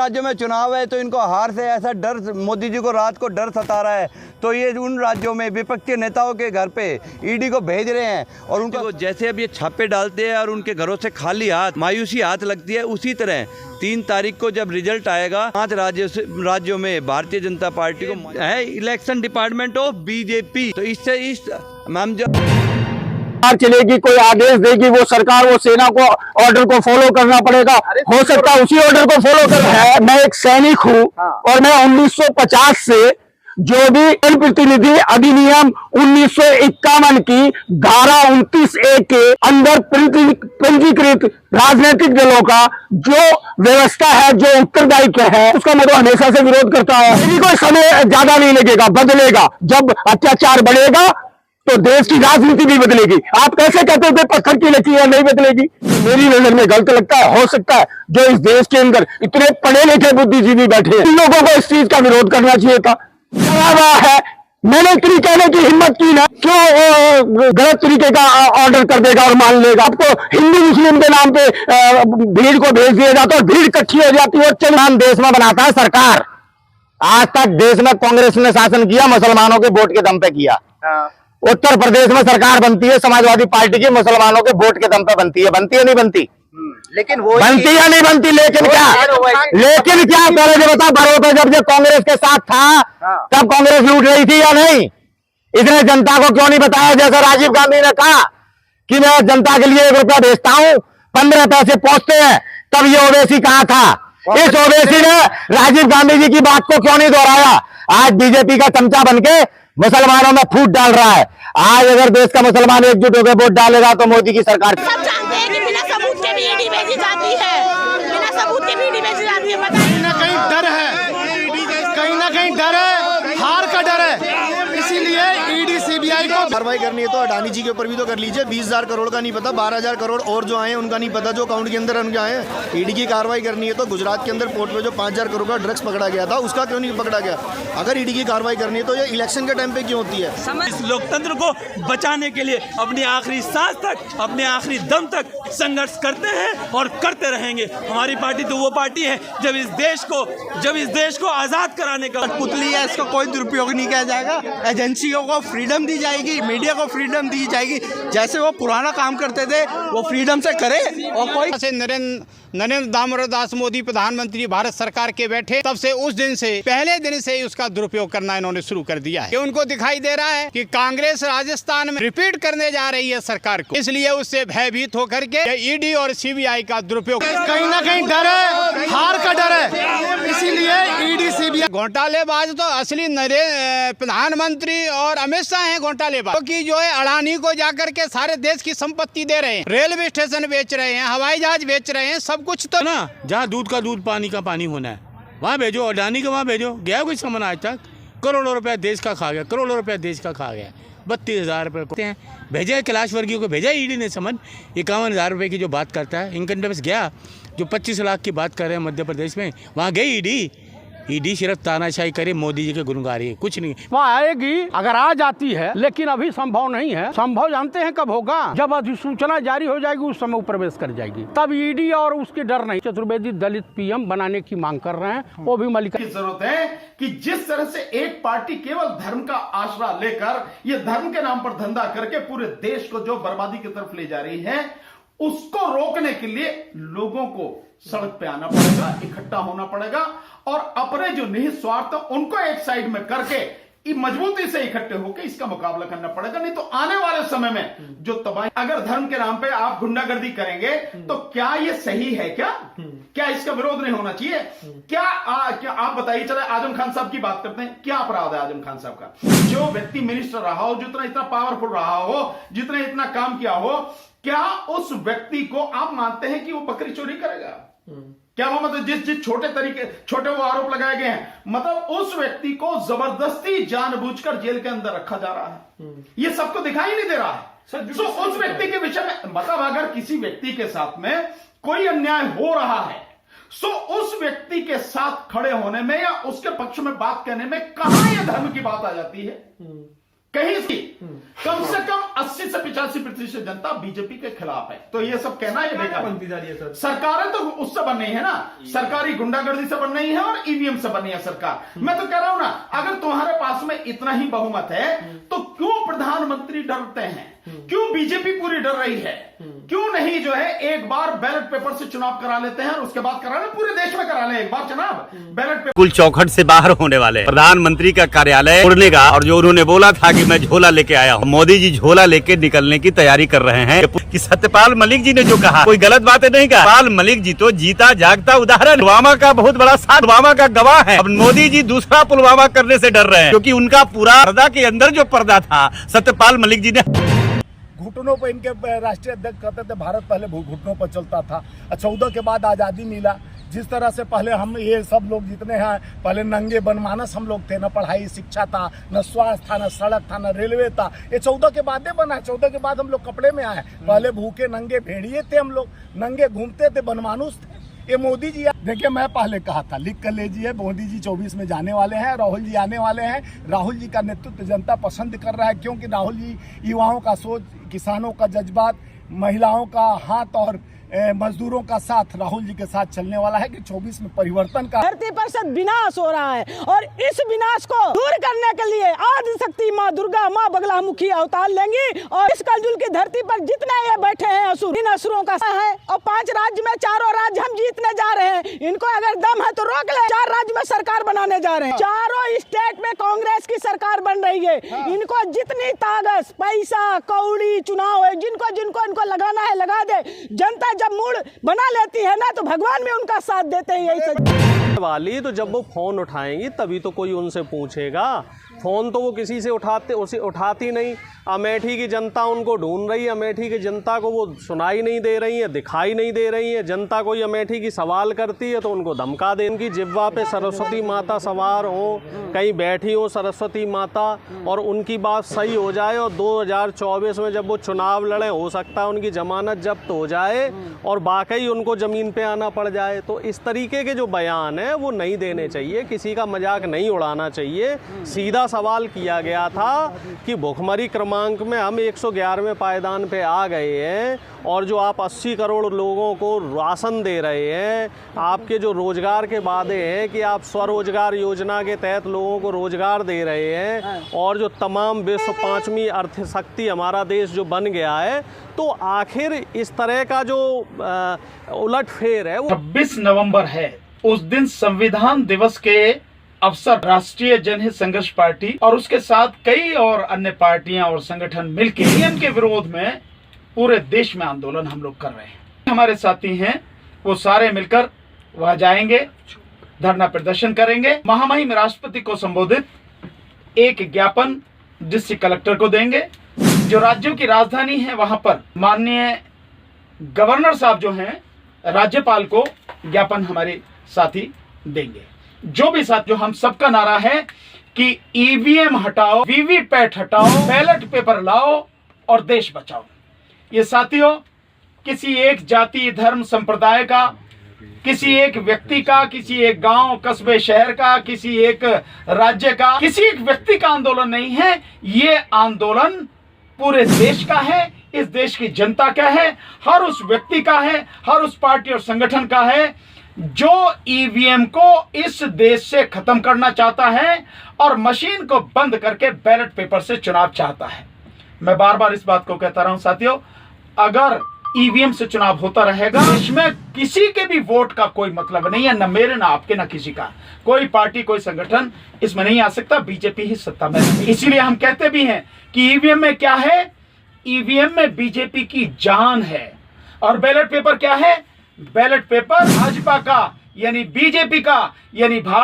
राज्यों में चुनाव है तो इनको हार से ऐसा डर, मोदी जी को रात को डर सता रहा है, तो ये उन राज्यों में विपक्षी नेताओं के घर पे ईडी को भेज रहे हैं और उनको जैसे अब ये छापे डालते हैं और उनके घरों से खाली हाथ, मायूसी हाथ लगती है, उसी तरह 3 तारीख को जब रिजल्ट आएगा 5 राज्यों में भारतीय जनता पार्टी को है इलेक्शन डिपार्टमेंट ऑफ बीजेपी, तो इससे इस मैम जो चलेगी, कोई आदेश देगी वो सरकार, वो सेना को ऑर्डर को फॉलो करना पड़ेगा। हो सकता है उसी ऑर्डर को फॉलो करना है। मैं एक सैनिक हूँ और मैं 1950 से जो भी प्रतिनिधि अधिनियम 1951 की धारा 29A के अंदर पंजीकृत राजनीतिक दलों का जो व्यवस्था है, जो उत्तरदायित्व है, उसका मैं तो हमेशा से विरोध करता हूँ। कोई समय ज्यादा नहीं लगेगा, बदलेगा। जब अत्याचार बढ़ेगा तो देश की राजनीति भी बदलेगी। आप कैसे कहते थे पत्थर की लकीर नहीं बदलेगी? मेरी नजर में गलत लगता है। हो सकता है जो इस देश के अंदर इतने पढ़े लिखे बुद्धिजीवी बैठे हैं, इन लोगों को इस चीज का विरोध करना चाहिए था। है मैंने इतनी कहने की हिम्मत की ना, क्यों गलत तरीके का ऑर्डर कर देगा और मान लेगा? आपको हिंदू मुस्लिम के नाम पे भीड़ को भेज दिया जाता है, भीड़ इकट्ठी हो जाती है और चलान देश में बनाता है सरकार। आज तक देश में कांग्रेस ने शासन किया, मुसलमानों के वोट के दम पे किया। उत्तर प्रदेश में सरकार बनती है समाजवादी पार्टी की, मुसलमानों के वोट के दम पे बनती है। बनती है नहीं बनती? लेकिन वो बनती या नहीं बनती? लेकिन क्या पहले जो बता, बड़ौदा जब जो कांग्रेस के साथ था तब कांग्रेस लूट रही थी या नहीं? इसने जनता को क्यों नहीं बताया? जैसा राजीव गांधी ने कहा कि मैं जनता के लिए 1 रुपया भेजता हूं, 15 पैसे पहुंचते हैं, तब ये ओवैसी कहा था। इस ओवैसी ने राजीव गांधी जी की बात को क्यों नहीं दोहराया? आज बीजेपी का चमचा बनके मुसलमानों में फूट डाल रहा है। आज अगर देश का मुसलमान एकजुट होकर वोट डालेगा तो मोदी की सरकार। सब जानते हैं कि बिना सबूत के भी ईडी भेजी जाती है, बिना सबूत के भी ईडी भेजी जाती है। कहीं ना कहीं डर है, कहीं ना कहीं डर है, हार का डर है। इसीलिए ईडी सीबीआई को कार्रवाई करनी है तो अडानी जी के ऊपर भी तो कर लीजिए। 20,000 करोड़ का नहीं पता, 12,000 करोड़ और जो आए उनका नहीं पता, जो अकाउंट के अंदर उनके आए। ईडी की कार्रवाई करनी है तो गुजरात के अंदर पोर्ट में जो 5,000 करोड़ का ड्रग्स पकड़ा गया था, उसका क्यों नहीं पकड़ा गया? अगर ईडी की कार्रवाई करनी है तो ये इलेक्शन के टाइम पे क्यों होती है? इस लोकतंत्र को बचाने के लिए अपनी आखिरी सांस तक, अपने आखिरी दम तक संघर्ष करते हैं और करते रहेंगे। हमारी पार्टी तो वो पार्टी है जब इस देश को आजाद कराने का पुतली है, इसका कोई दुरुपयोग नहीं किया जाएगा। एजेंसियों को फ्रीडम दी जाएगी, मीडिया को फ्रीडम दी जाएगी। जैसे वो पुराना काम करते थे वो फ्रीडम से करे। और कोई से नरेंद्र दामोदर दास मोदी प्रधानमंत्री भारत सरकार के बैठे तब से, उस दिन से, पहले दिन से ही उसका दुरुपयोग करना इन्होंने शुरू कर दिया है। उनको दिखाई दे रहा है कि कांग्रेस राजस्थान में रिपीट करने जा रही है सरकार को, इसलिए उससे भयभीत होकर के ईडी और सीबीआई का दुरुपयोग। कहीं ना कहीं डर है, हार का डर है। इसीलिए ईडी सीबीआई घोटालेबाज तो असली प्रधानमंत्री और अमित शाह है घोटालेबाज, क्योंकि जो है अडानी को जाकर के सारे देश की संपत्ति दे रहे हैं, रेलवे स्टेशन बेच रहे हैं, हवाई जहाज बेच रहे हैं, सब कुछ तो ना। जहाँ दूध का दूध, पानी का पानी होना है वहाँ भेजो, अडानी का वहाँ भेजो। गया कोई समन आज तक? करोड़ों रुपया देश का खा गया, करोड़ों रुपया देश का खा गया। 32,000 रुपये हैं, भेजा कैलाश वर्गीय को, भेजा ईडी ने समन। 51,000 रुपये की जो बात करता है इनकम टैक्स गया, जो 25 लाख की बात कर रहे हैं मध्य प्रदेश में, वहाँ गई ईडी। ईडी सिर्फ तानाशाही करे, मोदी जी के गुण गा रही है, कुछ नहीं। वहाँ आएगी, अगर आ जाती है, लेकिन अभी संभव नहीं है। संभव जानते हैं कब होगा? जब अधिसूचना जारी हो जाएगी, उस समय प्रवेश कर जाएगी, तब ईडी और उसके डर नहीं। चतुर्वेदी दलित पीएम बनाने की मांग कर रहे हैं, वो भी मलिका की जरूरत है कि जिस तरह से एक पार्टी केवल धर्म का आसरा लेकर, ये धर्म के नाम पर धंधा करके पूरे देश को जो बर्बादी की तरफ ले जा रही है, उसको रोकने के लिए लोगों को सड़क पे आना पड़ेगा, इकट्ठा होना पड़ेगा और अपने जो निहित स्वार्थ उनको एक साइड में करके मजबूती से इकट्ठे होकर इसका मुकाबला करना पड़ेगा। नहीं तो आने वाले समय में जो तबाही, अगर धर्म के नाम पे आप गुंडागर्दी करेंगे तो क्या ये सही है? क्या इसका विरोध नहीं होना चाहिए? क्या आप बताइए। चले आजम खान साहब की बात करते हैं, क्या अपराध है आजम खान साहब का? जो व्यक्ति मिनिस्टर रहा हो, जितना इतना पावरफुल रहा हो, जितना इतना काम किया हो, क्या उस व्यक्ति को आप मानते हैं कि वो बकरी चोरी करेगा? क्या वो मतलब जिस छोटे वो आरोप लगाए गए हैं, मतलब उस व्यक्ति को जबरदस्ती जानबूझकर जेल के अंदर रखा जा रहा है, ये सबको दिखाई नहीं दे रहा है। तो उस व्यक्ति के विषय में मतलब अगर किसी व्यक्ति के साथ में कोई अन्याय हो रहा है, सो उस व्यक्ति के साथ खड़े होने में या उसके पक्ष में बात कहने में कहां यह धर्म की बात आ जाती है? कहीं से कम से कम 80 से 85% जनता बीजेपी के खिलाफ है। तो ये सब कहना है बेकार। सरकारें तो उससे बन रही है ना, सरकारी गुंडागर्दी से बन रही है और ईवीएम से बन रही है सरकार। मैं तो कह रहा हूं ना, अगर तुम्हारे पास में इतना ही बहुमत है तो क्यों प्रधानमंत्री डरते हैं, क्यों बीजेपी पूरी डर रही है, क्यों नहीं जो है एक बार बैलेट पेपर से चुनाव करा लेते हैं और उसके बाद करा ले, पूरे देश में करा ले एक बार चुनाव बैलेट पेपर। कुल चौखट से बाहर होने वाले प्रधानमंत्री का कार्यालय तोड़ने का, और जो उन्होंने बोला था कि मैं झोला लेके आया हूँ, मोदी जी झोला लेके निकलने की तैयारी कर रहे हैं। कि सत्यपाल मलिक जी ने जो कहा कोई गलत बात नहीं कहा। सत्यपाल मलिक जी तो जीता जागता उदाहरण, पुलवामा का बहुत बड़ा साथ पुलवामा का गवाह है। अब मोदी जी दूसरा पुलवामा करने से डर रहे हैं, क्योंकि उनका पूरा पर्दा के अंदर जो पर्दा था सत्यपाल मलिक जी ने घुटनों पर, इनके राष्ट्रीय अध्यक्ष कहते थे भारत पहले घुटनों पर चलता था। 14 के बाद आज़ादी मिला, जिस तरह से पहले हम ये सब लोग जितने हैं पहले नंगे बनमानस हम लोग थे, न पढ़ाई शिक्षा था, न स्वास्थ्य था, न सड़क था, न रेलवे था। ये 14 के बाद बना, 14 के बाद हम लोग कपड़े में आए। पहले भूखे नंगे भेड़िए थे, हम लोग नंगे घूमते थे, बनमानुस थे। ये मोदी जी, देखिए मैं पहले कहा था, लिख कर लीजिए, मोदी जी 24 में जाने वाले हैं, राहुल जी आने वाले हैं। राहुल जी का नेतृत्व जनता पसंद कर रहा है, क्योंकि राहुल जी युवाओं का सोच, किसानों का जज्बात, महिलाओं का हाथ और मजदूरों का साथ राहुल जी के साथ चलने वाला है कि 24 में परिवर्तन का। धरती पर से विनाश हो रहा है और इस विनाश को दूर करने के लिए आदिशक्ति माँ दुर्गा, माँ बगलामुखी अवतार लेंगी। और इस कलजुग की धरती पर जितने ये बैठे हैं असुर, इन असुरों का है। और 5 राज्य में 4 राज्य हम जीतने जा रहे हैं। इनको अगर दम है तो रोक ले। 4 राज्य में सरकार बनाने जा रहे हैं, 4 स्टेट में कांग्रेस की सरकार बन रही है। इनको जितनी ताकत, पैसा, कौड़ी, चुनाव है, जिनको जिनको इनको लगाना है लगा दे। जनता जब मूड बना लेती है ना तो भगवान भी उनका साथ देते हैं। यही वाली तो जब वो फोन उठाएंगी तभी तो कोई उनसे पूछेगा। फोन तो वो किसी से उठाती नहीं। अमेठी की जनता उनको ढूंढ रही है, अमेठी की जनता को वो सुनाई नहीं दे रही है, दिखाई नहीं दे रही है। जनता कोई अमेठी की सवाल करती है तो उनको धमका दे। उनकी जिह्वा पे सरस्वती माता सवार हो, कहीं बैठी हो सरस्वती माता, और उनकी बात सही हो जाए और 2024 में जब वो चुनाव लड़े हो सकता है उनकी जमानत जब्त हो जाए और वाकई उनको ज़मीन पे आना पड़ जाए। तो इस तरीके के जो बयान है वो नहीं देने चाहिए, किसी का मजाक नहीं उड़ाना चाहिए। सीधा सवाल किया गया था कि भुखमरी क्रमांक में हम 111वें पायदान पे आ गए हैं और जो आप 80 करोड़ लोगों को राशन दे रहे हैं, आपके जो रोजगार के वादे हैं कि आप स्वरोजगार योजना के तहत लोगों को रोजगार दे रहे हैं, और जो तमाम विश्व 5वीं अर्थ शक्ति हमारा देश जो बन गया है, तो आखिर इस तरह का जो उलटफेर है वो 26 नवंबर है। उस दिन संविधान दिवस के अवसर राष्ट्रीय जनहित संघर्ष पार्टी और उसके साथ कई और अन्य पार्टियां और संगठन मिलकर ईवीएम के विरोध में पूरे देश में आंदोलन हम लोग कर रहे हैं। हमारे साथी हैं वो सारे मिलकर वहां जाएंगे, धरना प्रदर्शन करेंगे। महामहिम राष्ट्रपति को संबोधित एक ज्ञापन डिस्ट्रिक्ट कलेक्टर को देंगे। जो राज्यों की राजधानी है वहां पर माननीय गवर्नर साहब जो हैं, राज्यपाल को ज्ञापन हमारे साथी देंगे। जो भी साथ, जो हम सबका नारा है कि ईवीएम हटाओ, वीवीपैट हटाओ, बैलेट पेपर लाओ और देश बचाओ। ये साथियों किसी एक जाति, धर्म, संप्रदाय का, किसी एक व्यक्ति का, किसी एक गांव, कस्बे, शहर का, किसी एक राज्य का, किसी एक व्यक्ति का आंदोलन नहीं है। ये आंदोलन पूरे देश का है, इस देश की जनता का है, हर उस व्यक्ति का है, हर उस पार्टी और संगठन का है जो ईवीएम को इस देश से खत्म करना चाहता है और मशीन को बंद करके बैलेट पेपर से चुनाव चाहता है। मैं बार बार इस बात को कहता रहा हूं साथियों, अगर ईवीएम से चुनाव होता रहेगा, इसमें किसी के भी वोट का कोई मतलब नहीं है, न मेरे, न आपके, न किसी का। कोई पार्टी, कोई संगठन इसमें नहीं आ सकता। बीजेपी ही सत्ता में। इसीलिए हम कहते भी हैं कि ईवीएम में क्या है, ईवीएम में बीजेपी की जान है। और बैलेट पेपर क्या है? बैलेट पेपर भाजपा का, यानी बीजेपी का, यानी भारत